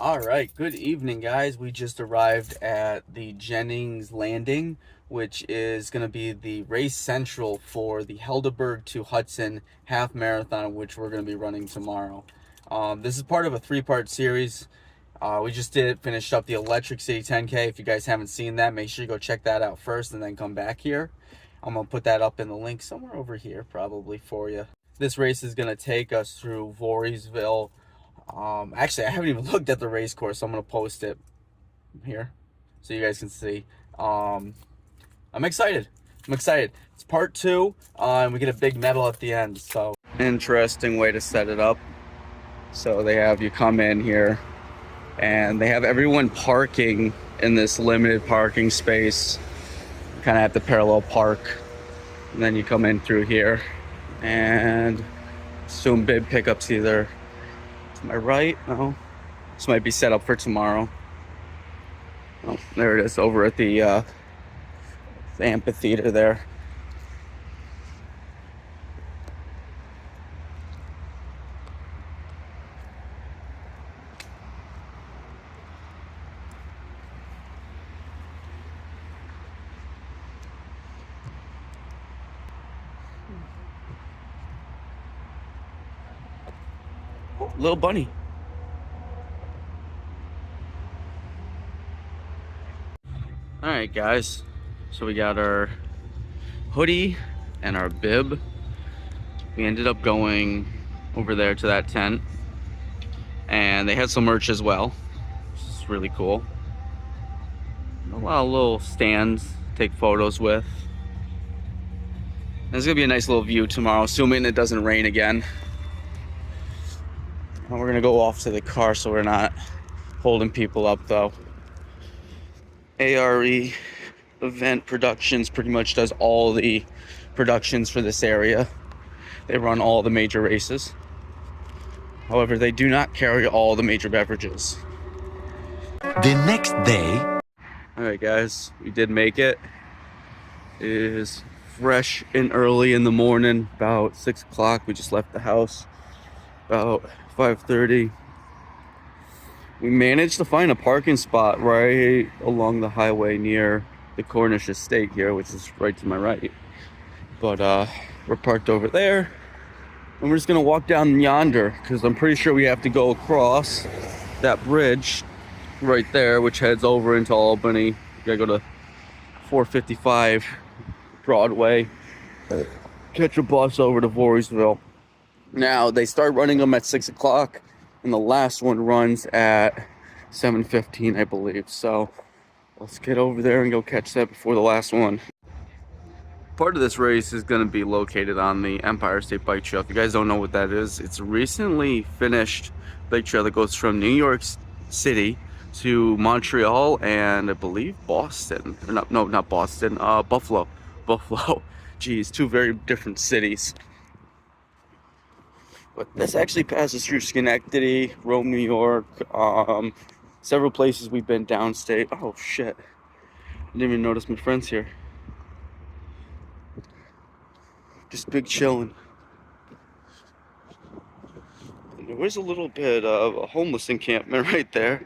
All right, good evening, guys. We just arrived at the Jennings Landing, which is going to be the race central for the Helderberg to Hudson half marathon, which we're going to be running tomorrow. This is part of a three-part series. We just finished up the Electric City 10K. If you guys haven't seen that, make sure you go check that out first and then come back here. I'm going to put that up in the link somewhere over here probably for you. This race is going to take us through Voorheesville. Actually, I haven't even looked at the race course, so I'm gonna post it here so you guys can see. I'm excited. It's part two, and we get a big medal at the end. So interesting way to set it up. So they have you come in here, and they have everyone parking in this limited parking space. Kind of have to parallel park, and then you come in through here, and assume bib pickups either. Am I right? No. This might be set up for tomorrow. Oh, there it is over at the amphitheater there. Oh, little bunny. All right, guys. So we got our hoodie and our bib. We ended up going over there to that tent, and they had some merch as well, which is really cool. A lot of little stands to take photos with. There's gonna be a nice little view tomorrow, assuming it doesn't rain again. And we're gonna go off to the car so we're not holding people up though. ARE Event Productions pretty much does all the productions for this area. They run all the major races. However, they do not carry all the major beverages. The next day. Alright guys, we did make it. It is fresh and early in the morning, about 6 o'clock. We just left the house about 5:30. We managed to find a parking spot right along the highway near the Cornish Estate here, which is right to my right. But we're parked over there, and we're just gonna walk down yonder because I'm pretty sure we have to go across that bridge right there, which heads over into Albany. You gotta go to 455 Broadway, catch a bus over to Voorheesville. Now they start running them at 6 o'clock, and the last one runs at 7:15, I believe. So let's get over there and go catch that before the last one. Part of this race is going to be located on the Empire State Bike Trail. If you guys don't know what that is, it's a recently finished bike trail that goes from New York City to Montreal and I believe Boston. Or not Boston, Buffalo. Geez, two very different cities. But this actually passes through Schenectady, Rome, New York, several places we've been downstate. Oh shit, I didn't even notice my friends here. Just big chilling. And there was a little bit of a homeless encampment right there.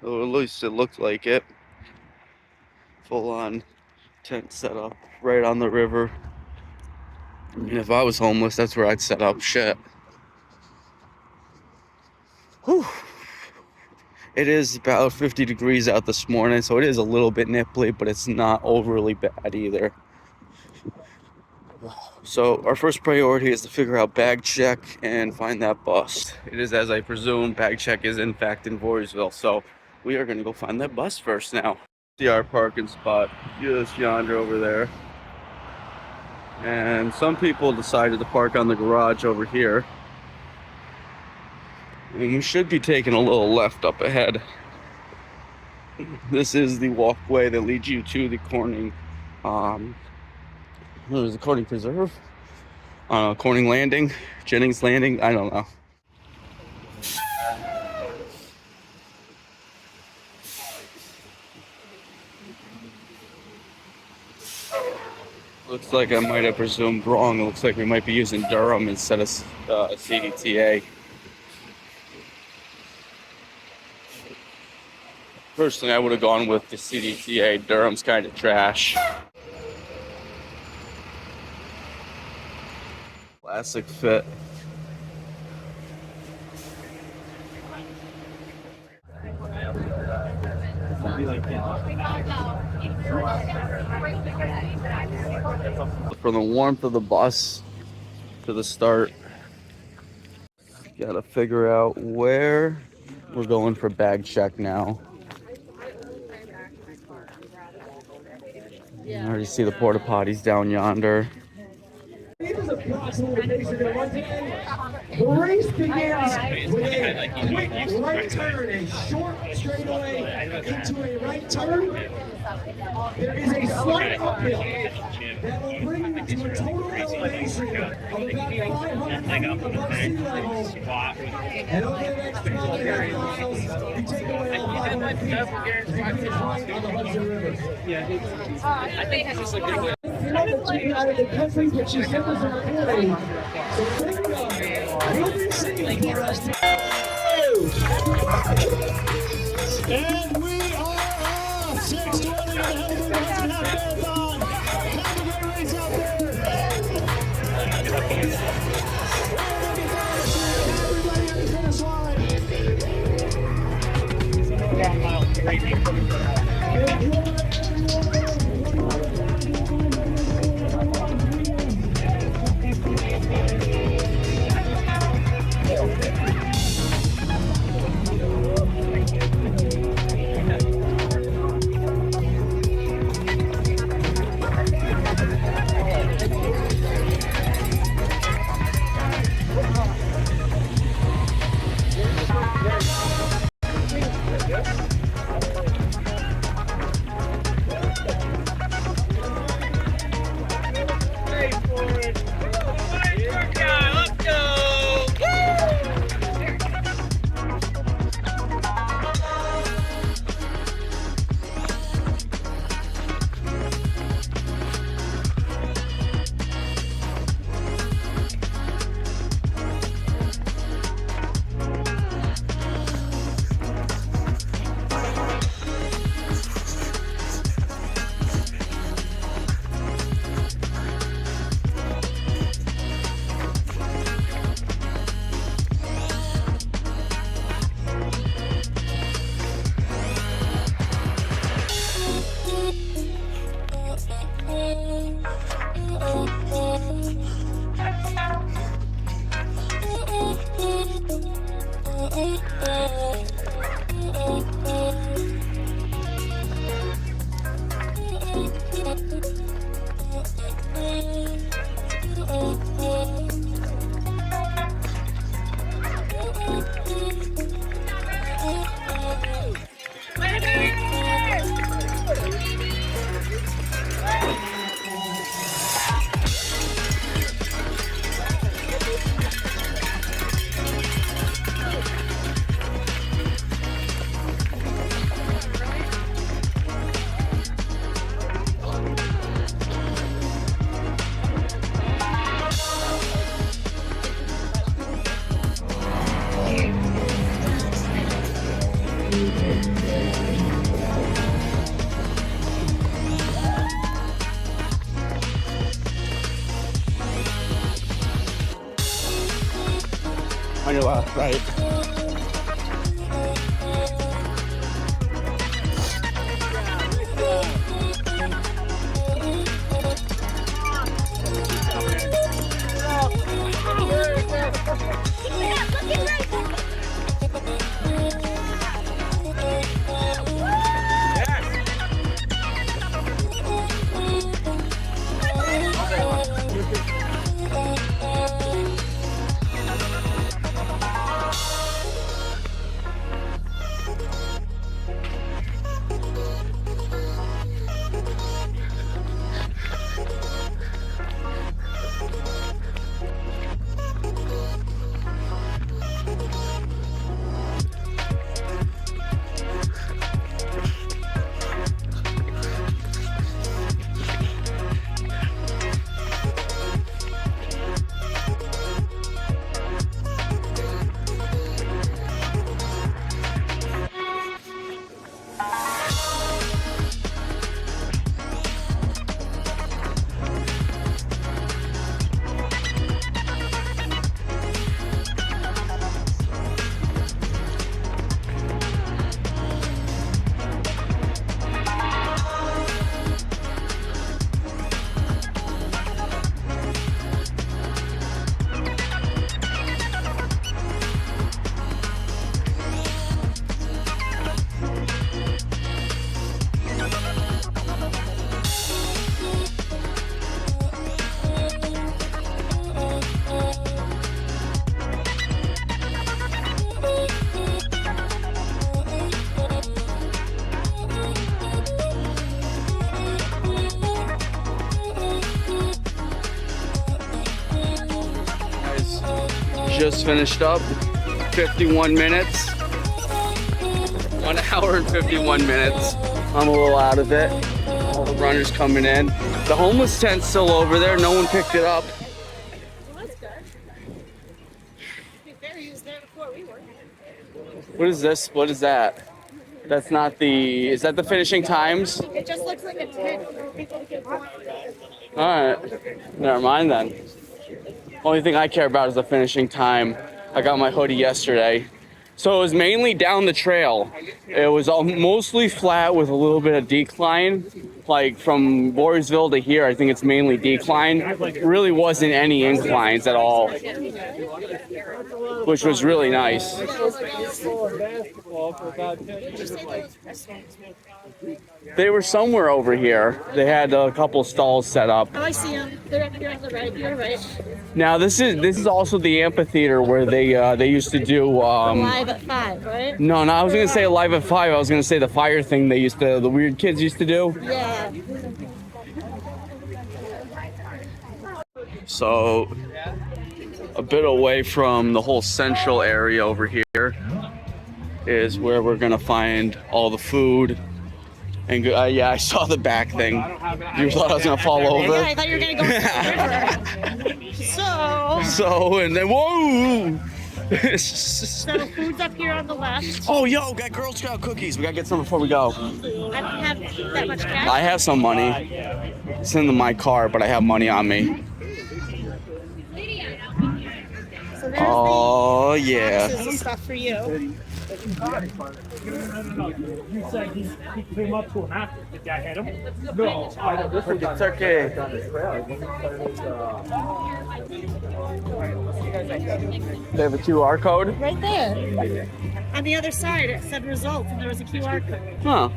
Or at least it looked like it. Full on tent set up right on the river. I mean, if I was homeless, that's where I'd set up. Shit. Whew. It is about 50 degrees out this morning, so it is a little bit nipply, but it's not overly bad either. So our first priority is to figure out bag check and find that bus. It is, as I presume, bag check is in fact in Voorheesville, so we are going to go find that bus first now. See our parking spot just yonder over there. And some people decided to park on the garage over here. And you should be taking a little left up ahead. This is the walkway that leads you to the Corning, there's the Corning Preserve, Corning Landing, Jennings Landing, I don't know. Looks like I might have presumed wrong. It looks like we might be using Durham instead of CDTA. Personally, I would have gone with the CDTA. Durham's kind of trash. Classic fit. From the warmth of the bus to the start, gotta figure out where we're going for bag check now. I already see the porta potties down yonder. This is approximately the pace you're going to run today. The race begins with a quick right turn, a short straightaway into a right turn. There is a slight uphill that will bring you to a total elevation of about 500 feet above sea level. And over the next 12.5 miles, you take away all 500 feet and finish right on the Hudson River. I think it's just like Out of the country, but she sent us a recording. So here we go. We'll be singing for us. And we are off. 6:20 on the Helderberg Hudson Half Marathon. Have a great race out there. Everybody at the finish line. On your left, right. just finished up. 51 minutes. 1 hour and 51 minutes. I'm a little out of it. All the runners coming in. The homeless tent's still over there. No one picked it up. Well, that's good. He was there before we were. What is this? What is that? That's not the... Is that the finishing times? It just looks like a tent for people to get on. Alright. Never mind then. Only thing I care about is the finishing time. I got my hoodie yesterday. So it was mainly down the trail. It was all mostly flat with a little bit of decline. Like from Voorheesville to here, I think it's mainly decline. Really wasn't any inclines at all, which was really nice. They were somewhere over here. They had a couple stalls set up. Oh, I see them. They're up here on the right. You're right. Now this is also the amphitheater where they used to do Live at 5, right? No, I was gonna say Live at 5. I was gonna say the fire thing the weird kids used to do. Yeah. So a bit away from the whole central area over here is where we're gonna find all the food. And yeah, I saw the back thing. You thought I was gonna fall over? Yeah, I thought you were gonna go into the river. So, and then whoa! So food's up here on the left. Oh, yo, got Girl Scout cookies. We gotta get some before we go. I don't have that much cash. I have some money. It's in my car, but I have money on me. So there's Oh, the yeah. boxes of stuff for you. You said he came up to him after. Did that hit him? It's okay. They have a QR code? Right there. On the other side, it said results, and there was a QR code. Huh.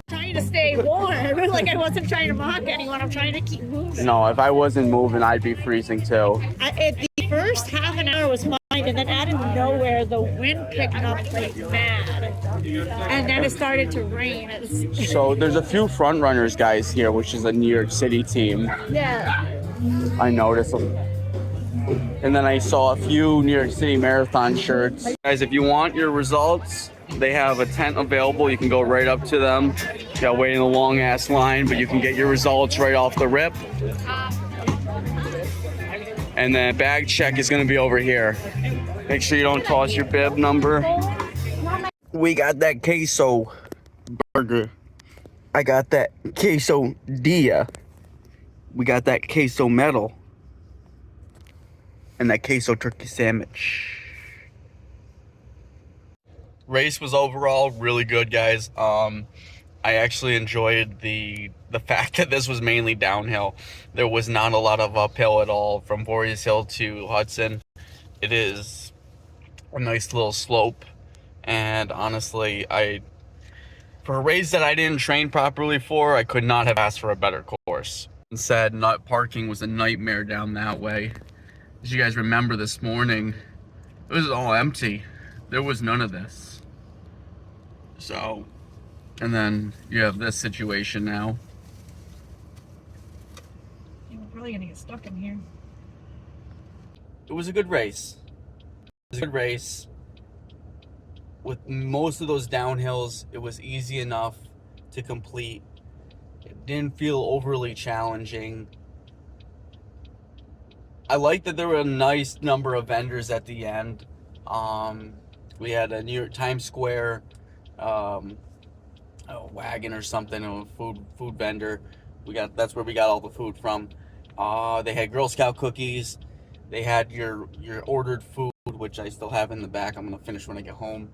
Trying to stay warm. Like I wasn't trying to mock anyone. I'm trying to keep moving. No, if I wasn't moving, I'd be freezing too. The first half an hour was fine, and then out of nowhere, the wind picked up like mad. And then it started to rain. So there's a few front runners guys here, which is a New York City team. Yeah. I noticed them. And then I saw a few New York City Marathon shirts. Guys, if you want your results, they have a tent available. You can go right up to them. You gotta wait in a long ass line, but you can get your results right off the rip. And then bag check is gonna be over here. Make sure you don't toss your bib number. We got that queso burger. I got that queso dia. We got that queso metal. And that queso turkey sandwich. Race was overall really good, guys. I actually enjoyed the fact that this was mainly downhill. There was not a lot of uphill at all from Voorhees Hill to Hudson. It is a nice little slope, and honestly, for a race that I didn't train properly for, I could not have asked for a better course. Instead, not parking was a nightmare down that way. As you guys remember this morning, it was all empty. There was none of this. So, and then you have this situation now. We're probably gonna get stuck in here. It was a good race. It was a good race. With most of those downhills, it was easy enough to complete. It didn't feel overly challenging. I like that there were a nice number of vendors at the end. We had a New York Times Square a wagon or something, a food vendor. That's where we got all the food from. They had Girl Scout cookies. They had your ordered food, which I still have in the back. I'm gonna finish when I get home.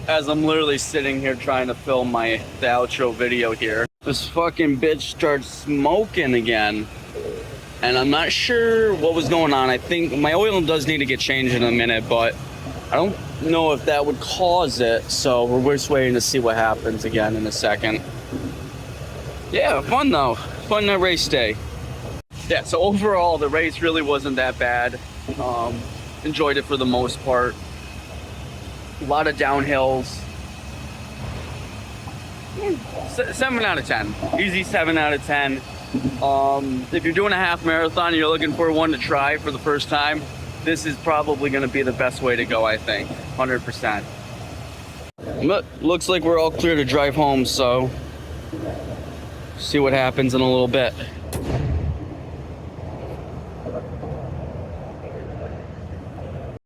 As I'm literally sitting here trying to film the outro video here, this fucking bitch starts smoking again. And I'm not sure what was going on. I think my oil does need to get changed in a minute, but I don't know if that would cause it. So we're just waiting to see what happens again in a second. Yeah, fun though. fun race day. Yeah, so overall the race really wasn't that bad. Enjoyed it for the most part. A lot of downhills. 7 out of 10. Easy 7 out of 10. If you're doing a half marathon and you're looking for one to try for the first time, this is probably going to be the best way to go, I think. 100%. But looks like we're all clear to drive home, so see what happens in a little bit.